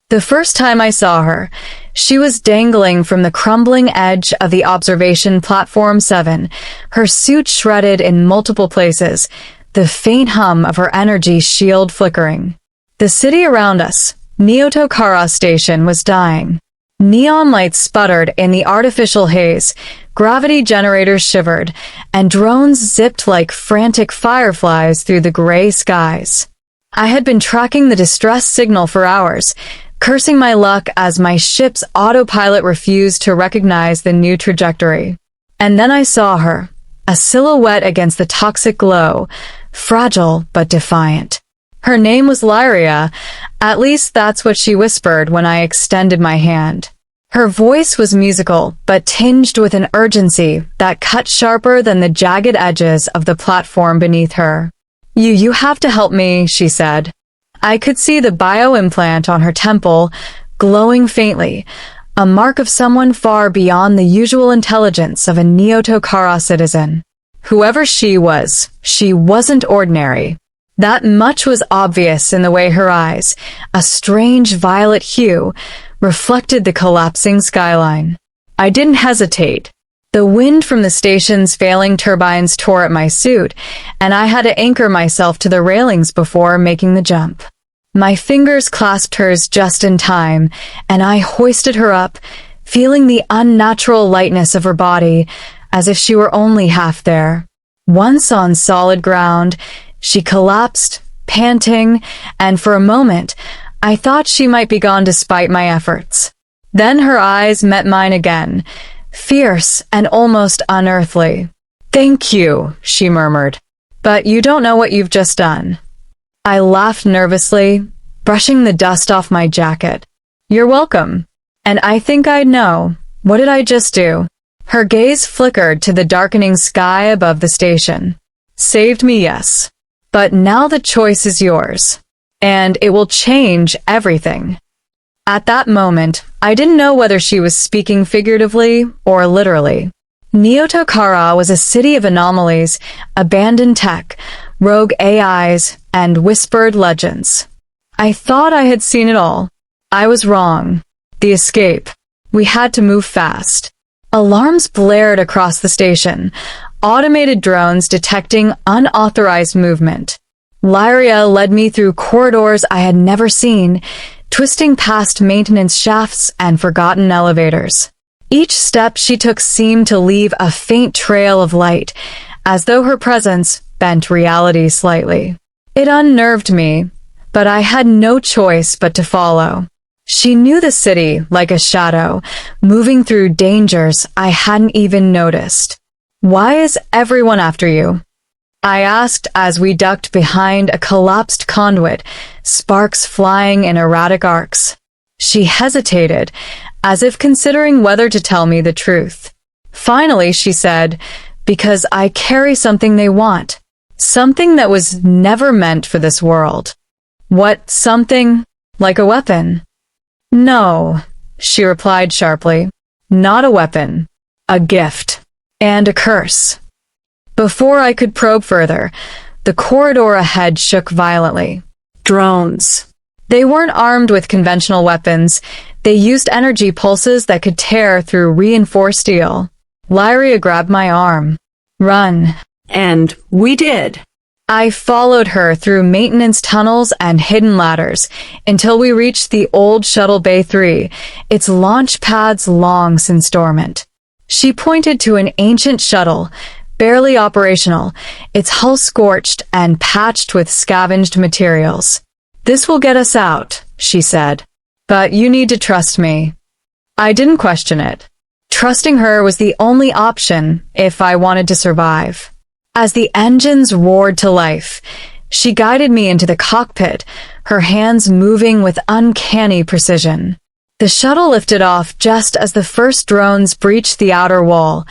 The first time I saw her, she was dangling from the crumbling edge of the observation platform 7, her suit shredded in multiple places, the faint hum of her energy shield flickering. The city around us, Neotokara Station, was dying. Neon lights sputtered in the artificial haze, gravity generators shivered, and drones zipped like frantic fireflies through the gray skies. I had been tracking the distress signal for hours, cursing my luck as my ship's autopilot refused to recognize the new trajectory. And then I saw her, a silhouette against the toxic glow, fragile but defiant. Her name was Lyria, at least that's what she whispered when I extended my hand. Her voice was musical, but tinged with an urgency that cut sharper than the jagged edges of the platform beneath her. You have to help me," she said. I could see the bioimplant on her temple, glowing faintly, a mark of someone far beyond the usual intelligence of a Neotokara citizen. Whoever she was, she wasn't ordinary. That much was obvious in the way her eyes, a strange violet hue, reflected the collapsing skyline. I didn't hesitate. The wind from the station's failing turbines tore at my suit, and I had to anchor myself to the railings before making the jump. My fingers clasped hers just in time, and I hoisted her up, feeling the unnatural lightness of her body, as if she were only half there. Once on solid ground, she collapsed, panting, and for a moment, I thought she might be gone despite my efforts. Then her eyes met mine again, fierce and almost unearthly. "Thank you," she murmured. "But you don't know what you've just done." I laughed nervously, brushing the dust off my jacket. "You're welcome. And I think I'd know. What did I just do?" Her gaze flickered to the darkening sky above the station. "Saved me, yes. But now the choice is yours. And it will change everything." At that moment, I didn't know whether she was speaking figuratively or literally. Neotokara was a city of anomalies, abandoned tech, rogue AIs, and whispered legends. I thought I had seen it all. I was wrong. The escape. We had to move fast. Alarms blared across the station, automated drones detecting unauthorized movement. Lyria led me through corridors I had never seen, twisting past maintenance shafts and forgotten elevators. Each step she took seemed to leave a faint trail of light, as though her presence bent reality slightly. It unnerved me, but I had no choice but to follow. She knew the city like a shadow, moving through dangers I hadn't even noticed. "Why is everyone after you?" I asked as we ducked behind a collapsed conduit, sparks flying in erratic arcs. She hesitated, as if considering whether to tell me the truth. Finally, she said, "Because I carry something they want. Something that was never meant for this world." "What something? Like a weapon?" "No," she replied sharply. "Not a weapon. A gift. And a curse." Before I could probe further, the corridor ahead shook violently. Drones. They weren't armed with conventional weapons. They used energy pulses that could tear through reinforced steel. Lyria grabbed my arm. "Run." And we did. I followed her through maintenance tunnels and hidden ladders until we reached the old Shuttle Bay 3, its launch pads long since dormant. She pointed to an ancient shuttle, barely operational, its hull scorched and patched with scavenged materials. "This will get us out," she said. "But you need to trust me." I didn't question it. Trusting her was the only option if I wanted to survive. As the engines roared to life, she guided me into the cockpit, her hands moving with uncanny precision. The shuttle lifted off just as the first drones breached the outer wall,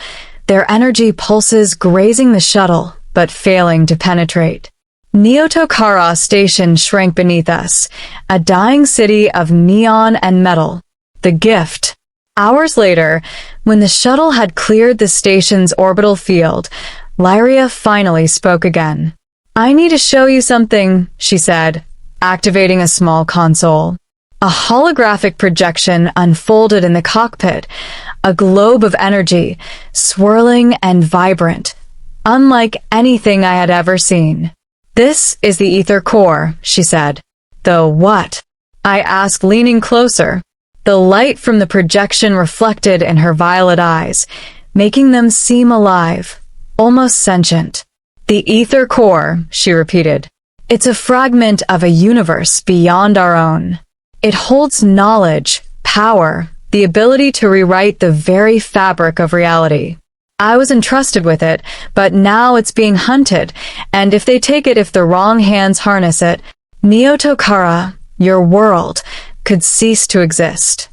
their energy pulses grazing the shuttle, but failing to penetrate. Neotokara Station shrank beneath us, a dying city of neon and metal. The gift. Hours later, when the shuttle had cleared the station's orbital field, Lyria finally spoke again. "I need to show you something," she said, activating a small console. A holographic projection unfolded in the cockpit, a globe of energy, swirling and vibrant, unlike anything I had ever seen. "This is the ether core," she said. "The what?" I asked, leaning closer. The light from the projection reflected in her violet eyes, making them seem alive, almost sentient. "The ether core," she repeated. "It's a fragment of a universe beyond our own. It holds knowledge, power, the ability to rewrite the very fabric of reality. I was entrusted with it, but now it's being hunted, and if they take it, if the wrong hands harness it, Neotokara, your world, could cease to exist."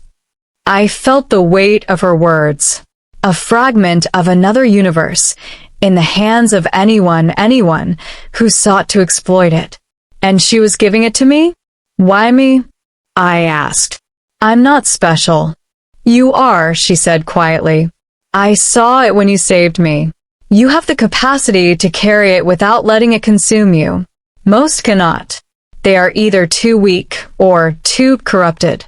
I felt the weight of her words. A fragment of another universe, in the hands of anyone who sought to exploit it. And she was giving it to me? Why me? I asked. "I'm not special." "You are," she said quietly. "I saw it when you saved me. You have the capacity to carry it without letting it consume you. Most cannot. They are either too weak or too corrupted."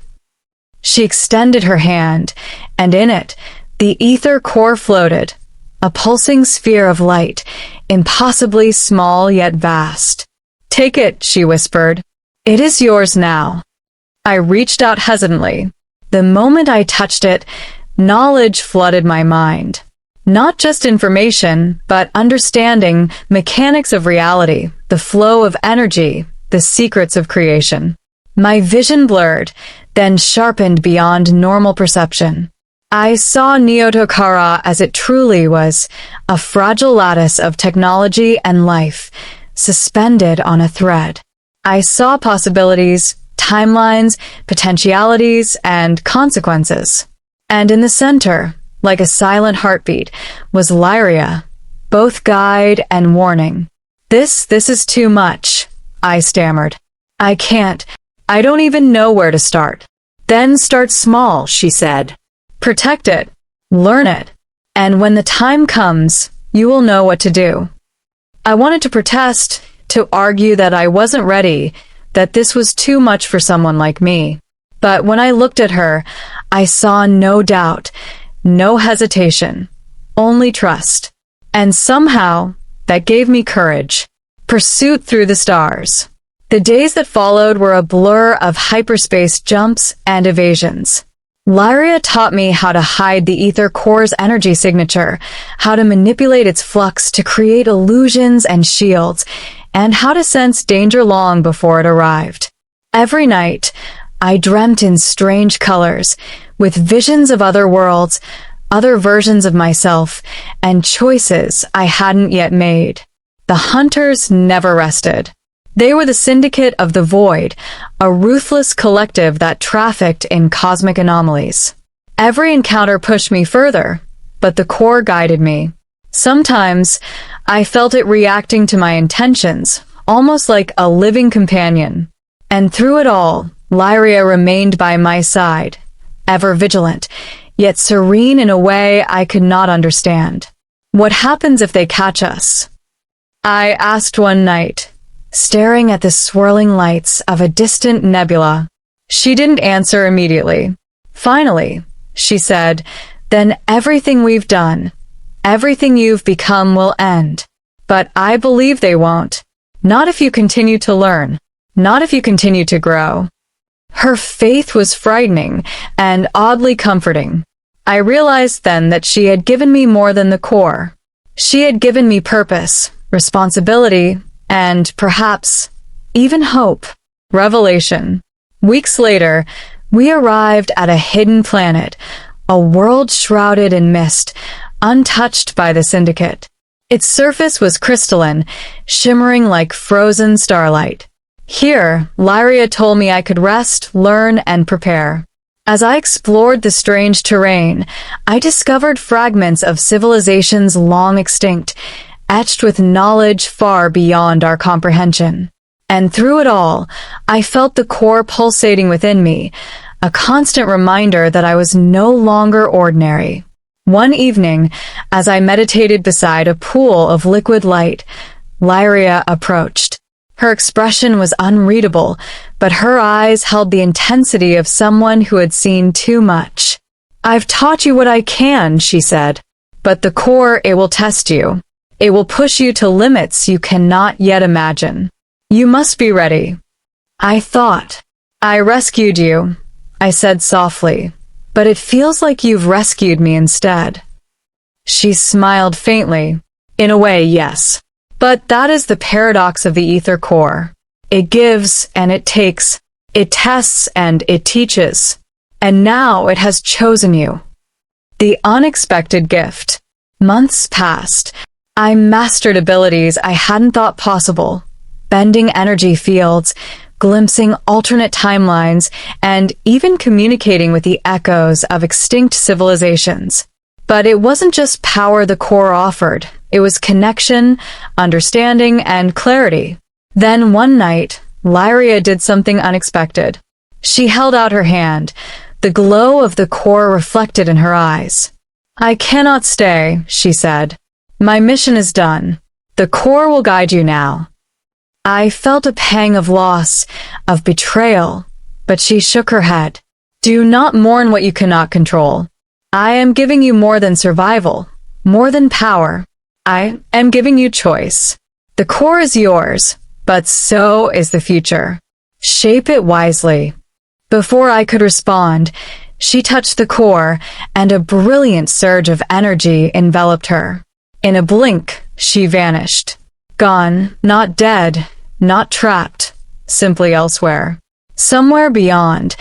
She extended her hand, and in it, the ether core floated, a pulsing sphere of light, impossibly small yet vast. "Take it," she whispered. "It is yours now." I reached out hesitantly. The moment I touched it, knowledge flooded my mind. Not just information, but understanding, mechanics of reality, the flow of energy, the secrets of creation. My vision blurred, then sharpened beyond normal perception. I saw Neotokara as it truly was, a fragile lattice of technology and life, suspended on a thread. I saw possibilities, timelines, potentialities, and consequences. And in the center, like a silent heartbeat, was Lyria, both guide and warning. This is too much," I stammered. I don't even know where to start." "Then start small," she said. "Protect it, learn it, and when the time comes, you will know what to do." I wanted to protest, to argue that I wasn't ready, that this was too much for someone like me. But when I looked at her, I saw no doubt, no hesitation, only trust. And somehow, that gave me courage. Pursuit through the stars. The days that followed were a blur of hyperspace jumps and evasions. Lyria taught me how to hide the ether core's energy signature, how to manipulate its flux to create illusions and shields, and how to sense danger long before it arrived. Every night, I dreamt in strange colors, with visions of other worlds, other versions of myself, and choices I hadn't yet made. The hunters never rested. They were the Syndicate of the Void, a ruthless collective that trafficked in cosmic anomalies. Every encounter pushed me further, but the core guided me. Sometimes, I felt it reacting to my intentions, almost like a living companion. And through it all, Lyria remained by my side, ever vigilant, yet serene in a way I could not understand. "What happens if they catch us?" I asked one night, staring at the swirling lights of a distant nebula. She didn't answer immediately. Finally, she said, "Then everything we've done, everything you've become will end. But I believe they won't. Not if you continue to learn. Not if you continue to grow." Her faith was frightening and oddly comforting. I realized then that she had given me more than the core. She had given me purpose, responsibility, and perhaps even hope. Revelation. Weeks later, we arrived at a hidden planet, a world shrouded in mist, untouched by the Syndicate. Its surface was crystalline, shimmering like frozen starlight. Here, Lyria told me I could rest, learn, and prepare. As I explored the strange terrain, I discovered fragments of civilizations long extinct, etched with knowledge far beyond our comprehension. And through it all, I felt the core pulsating within me, a constant reminder that I was no longer ordinary. One evening, as I meditated beside a pool of liquid light, Lyria approached. Her expression was unreadable, but her eyes held the intensity of someone who had seen too much. "I've taught you what I can," she said, "but the core, it will test you. It will push you to limits you cannot yet imagine. You must be ready." I thought. "I rescued you," I said softly, "but it feels like you've rescued me instead." She smiled faintly. "In a way, yes. But that is the paradox of the ether core. It gives and it takes. It tests and it teaches. And now it has chosen you." The unexpected gift. Months passed. I mastered abilities I hadn't thought possible. Bending energy fields, glimpsing alternate timelines, and even communicating with the echoes of extinct civilizations. But it wasn't just power the core offered. It was connection, understanding, and clarity. Then one night, Lyria did something unexpected. She held out her hand, the glow of the core reflected in her eyes. "I cannot stay," she said. "My mission is done. The core will guide you now." I felt a pang of loss, of betrayal, but she shook her head. "Do not mourn what you cannot control. I am giving you more than survival, more than power. I am giving you choice. The core is yours, but so is the future. Shape it wisely." Before I could respond, she touched the core, and a brilliant surge of energy enveloped her. In a blink, she vanished. Gone, not dead, not trapped, simply elsewhere. Somewhere beyond,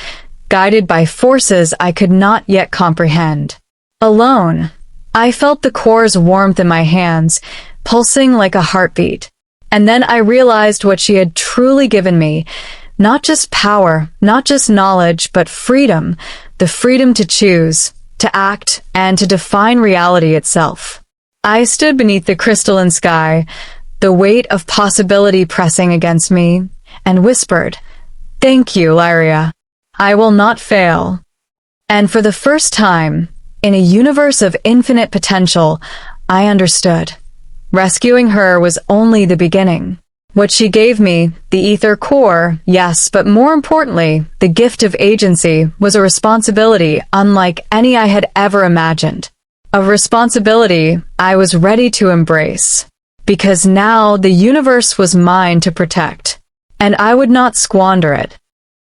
guided by forces I could not yet comprehend. Alone, I felt the core's warmth in my hands, pulsing like a heartbeat. And then I realized what she had truly given me. Not just power, not just knowledge, but freedom. The freedom to choose, to act, and to define reality itself. I stood beneath the crystalline sky, the weight of possibility pressing against me, and whispered, "Thank you, Lyria. I will not fail." And for the first time, in a universe of infinite potential, I understood. Rescuing her was only the beginning. What she gave me, the ether core, yes, but more importantly, the gift of agency, was a responsibility unlike any I had ever imagined. A responsibility I was ready to embrace. Because now the universe was mine to protect, and I would not squander it.